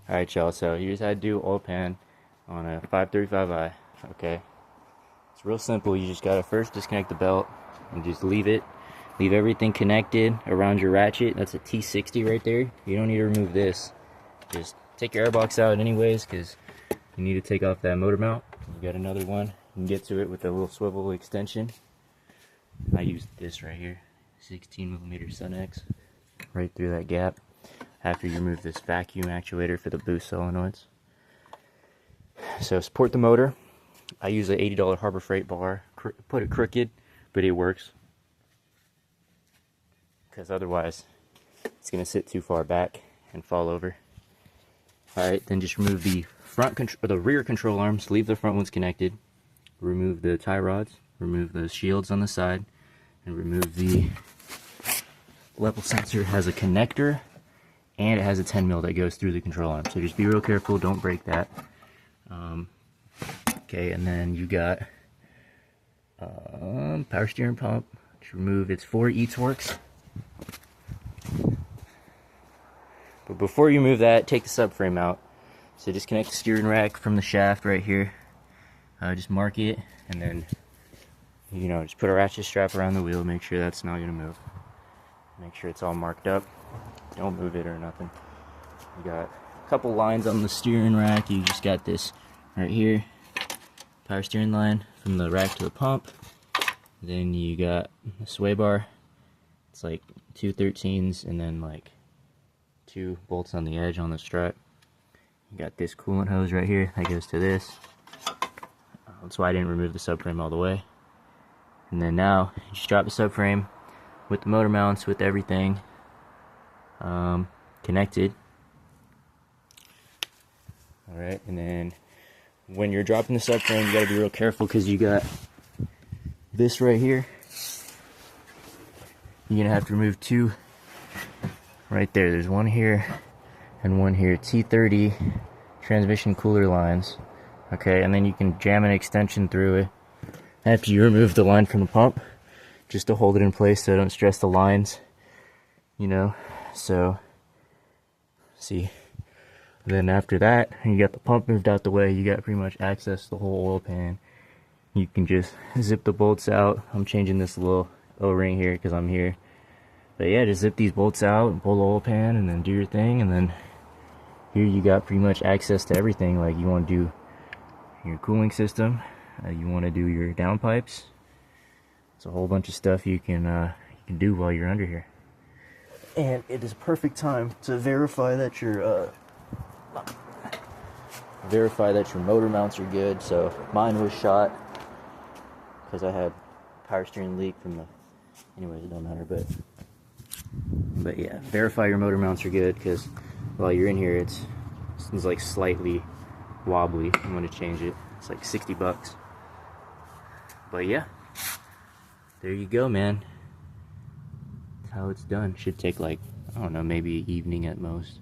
Alright y'all, so here's how to do oil pan on a 535i. Okay, it's real simple. You just gotta first disconnect the belt and just leave everything connected around your ratchet. That's a T60 right there. You don't need to remove this. Just take your airbox out anyways, because you need to take off that motor mount. You got another one. You can get to it with a little swivel extension. I used this right here, 16mm Sun X, right through that gap. After you remove this vacuum actuator for the boost solenoids. So support the motor. I use an $80 Harbor Freight bar. Put it crooked, but it works. Because otherwise, it's going to sit too far back and fall over. Alright, then just remove the the rear control arms. Leave the front ones connected. Remove the tie rods. Remove the shields on the side. And remove the level sensor. It has a connector. And it has a 10mm that goes through the control arm. So just be real careful, don't break that. Okay, and then you got power steering pump. Just remove its 4 E-Torques. But before you move that, take the subframe out. So disconnect the steering rack from the shaft right here. Just mark it, and then, you know, just put a ratchet strap around the wheel. Make sure that's not going to move. Make sure it's all marked up. Don't move it or nothing. You got a couple lines on the steering rack. You just got this right here, power steering line from the rack to the pump. Then you got a sway bar. It's like 2 13s and then like 2 bolts on the edge on the strut. You got this coolant hose right here that goes to this. That's why I didn't remove the subframe all the way. And then now you just drop the subframe with the motor mounts, with everything connected. Alright, and then when you're dropping the subframe, you gotta be real careful because you got this right here. You're gonna have to remove 2 right there. There's one here and one here. T30 transmission cooler lines. Okay, and then you can jam an extension through it after you remove the line from the pump, just to hold it in place so don't stress the lines, you know. So see, then after that, you got the pump moved out the way, you got pretty much access to the whole oil pan. You can just zip the bolts out. I'm changing this little O-ring here because I'm here, but yeah, just zip these bolts out and pull the oil pan and then do your thing. And then here you got pretty much access to everything. Like, you want to do your cooling system, you want to do your downpipes. It's a whole bunch of stuff you can do while you're under here. And it is a perfect time to verify that your motor mounts are good. So mine was shot because I had power steering leak from the, anyways, it don't matter, but yeah, verify your motor mounts are good, because while you're in here it's like slightly wobbly. I'm going to change it. It's like 60 bucks. But yeah, there you go, man. How it's done. Should take like, I don't know, maybe evening at most.